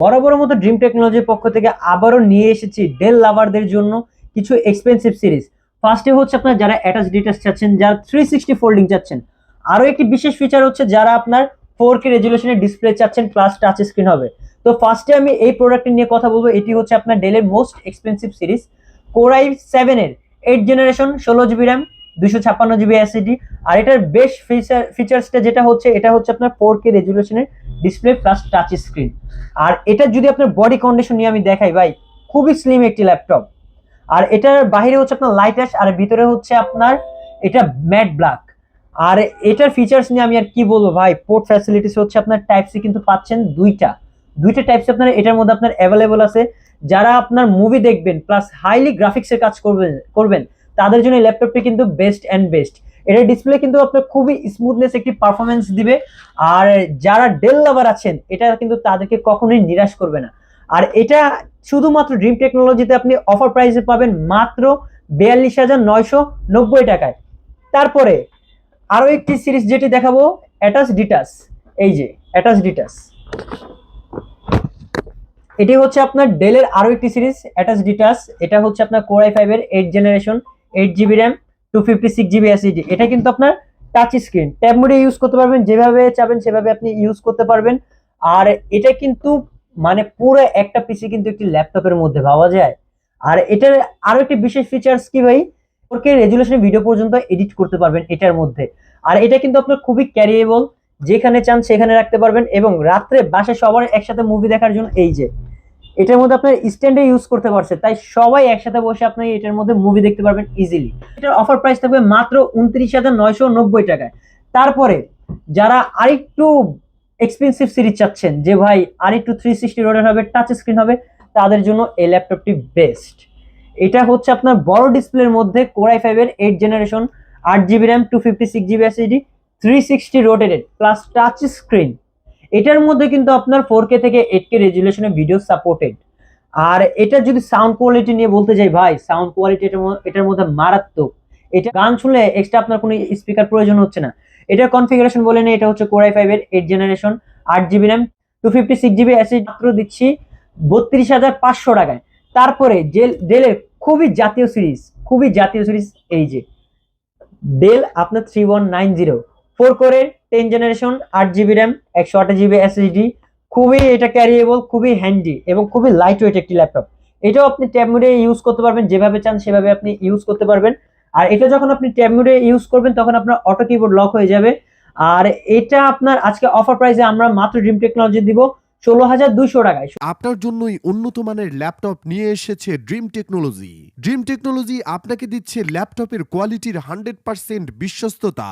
বরাবর মতো ড্রিম টেকনোলজির পক্ষ থেকে আবারও নিয়ে এসেছি ডেল লাভারদের জন্য কিছু এক্সপেন্সিভ সিরিজ। ফার্স্টে হচ্ছে আপনার যারা অ্যাটাচ ডিটেলস চাচ্ছেন, যারা 360 ফোল্ডিং চাচ্ছেন, আরো একটি বিশেষ ফিচার হচ্ছে যারা আপনার 4K রেজুলেশনের ডিসপ্লে চাচ্ছেন প্লাস টাচ স্ক্রিন হবে। তো ফার্স্টে আমি এই প্রোডাক্টটি নিয়ে কথা বলবো। এটি হচ্ছে আপনার ডেলের most expensive series, core i7 এর 8 generation, 16 GB RAM, 256 GB SSD. আর এটার বেস্ট ফিচার্সটা যেটা হচ্ছে, এটা হচ্ছে আপনার 4K রেজুলেশনের ডিসপ্লে প্লাস টাচ স্ক্রিন। আর এটা যদি আপনার বডি কন্ডিশন নিয়ে আমি দেখাই ভাই, খুবই স্লিম একটি ল্যাপটপ। আর এটার বাইরে হচ্ছে আপনার লাইট অ্যাশ, আর ভিতরে হচ্ছে আপনার এটা ম্যাট ব্ল্যাক। আর এটার ফিচার্স নিয়ে আমি আর কি বলবো ভাই, পোর্ট ফ্যাসিলিটিস হচ্ছে আপনার টাইপ সি কিন্তু পাচ্ছেন দুইটা টাইপ সি আপনার এটার মধ্যে আপনার অ্যাভেলেবল আছে। যারা আপনার মুভি দেখবেন প্লাস হাইলি গ্রাফিক্সের কাজ করবেন তাদের জন্য এই ল্যাপটপটি কিন্তু বেস্ট অ্যান্ড বেস্ট। এটার ডিসপ্লে কিন্তু আপনার খুবই স্মুথনেস একটি পারফরমেন্স দিবে। আর যারা ডেল লাভার আছেন, এটা কিন্তু তাদেরকে কখনোই নিরাশ করবে না। আর এটা শুধুমাত্র ড্রিম টেকনোলজিতে আপনি অফার প্রাইসে পাবেন মাত্র 42,990 টাকায়। তারপরে আরো একটি সিরিজ যেটি দেখাবো, অ্যাটাচ ডিটাস। এই যে অ্যাটাচ ডিটাস, এটি হচ্ছে আপনার ডেলের আরো একটি সিরিজ অ্যাটাচ ডিটাস। এটা হচ্ছে আপনার কোর i5 এর 8 generation, 8 GB RAM, 256 GB SSD. এটা কিন্তু আপনার টাচ স্ক্রিন, ট্যাব মোডে ইউজ করতে পারবেন, যেভাবে চাবেন সেভাবে আপনি ইউজ করতে পারবেন। আর এটা কিন্তু মানে পুরো একটা পিসি কিন্তু একটি ল্যাপটপের মধ্যে ভাবা যায়। আর এটার আরো একটি বিশেষ ফিচার্স কি ভাই, 4K রেজুলেশন ভিডিও পর্যন্ত এডিট করতে পারবেন এটার মধ্যে। আর এটা কিন্তু আপনার খুবই ক্যারিয়েবল, যেখানে চান সেখানে রাখতে পারবেন। এবং রাত্রে বাসায় সবার একসাথে মুভি দেখার জন্য এই যে এটার মধ্যে আপনার স্ট্যান্ডে ইউজ করতে পারছে, তাই সবাই একসাথে বসে আপনি এটার মধ্যে মুভি দেখতে পারবেন ইজিলি। এটার অফার প্রাইস থাকবে মাত্র 29,990 টাকায়। তারপরে যারা আরেকটু এক্সপেন্সিভ সিরিজ চাচ্ছেন, যে ভাই আরেকটু 360 রোটেট হবে, টাচ স্ক্রিন হবে, তাদের জন্য এই ল্যাপটপটি বেস্ট। এটা হচ্ছে আপনার বড় ডিসপ্লের মধ্যে কোর i5 এর 8 generation, 8 GB RAM, 256 GB SSD, 360 rotated plus touch screen. এটার মধ্যে কিন্তু আপনার 4K থেকে 8K রেজুলেশনে ভিডিও সাপোর্টেড। আর এটা যদি সাউন্ড কোয়ালিটি নিয়ে বলতে যাই ভাই, সাউন্ড কোয়ালিটি এটার মধ্যে মারাত্মক। এটা গান শুনলে এক্সট্রা আপনার কোনো স্পিকার প্রয়োজন হচ্ছে না। এটার কনফিগারেশন বলে নেই, এটা হচ্ছে কোর i5 এর 8 generation, 8 GB RAM, 256 GB SSD, মাত্র দিচ্ছি 32,500 টাকায়। তারপরে ডেলের খুবই জাতীয় সিরিজ এই যে ডেল আপনার 3190, 4 কোরের 10 generation, 8 GB RAM, 128 GB SSD. খুবই এটা ক্যারিয়েবল, খুবই হ্যান্ডি এবং খুবই লাইট ওয়েট একটি ল্যাপটপ। এটাও আপনি ট্যাব মোডে ইউজ করতে পারবেন, যেভাবে চান সেভাবে আপনি ইউজ করতে পারবেন। আর এটা যখন আপনি ট্যাব মোডে ইউজ করবেন তখন আপনার অটো কিবোর্ড লক হয়ে যাবে। আর এটা আপনার আজকে অফার প্রাইসে আমরা মাত্র ড্রিম টেকনোলজি দিব 16,200 টাকায়। আপনার জন্যই উন্নত মানের ল্যাপটপ নিয়ে এসেছে ড্রিম টেকনোলজি। ড্রিম টেকনোলজি আপনাকে দিচ্ছে ল্যাপটপের কোয়ালিটির 100% বিশ্বস্ততা।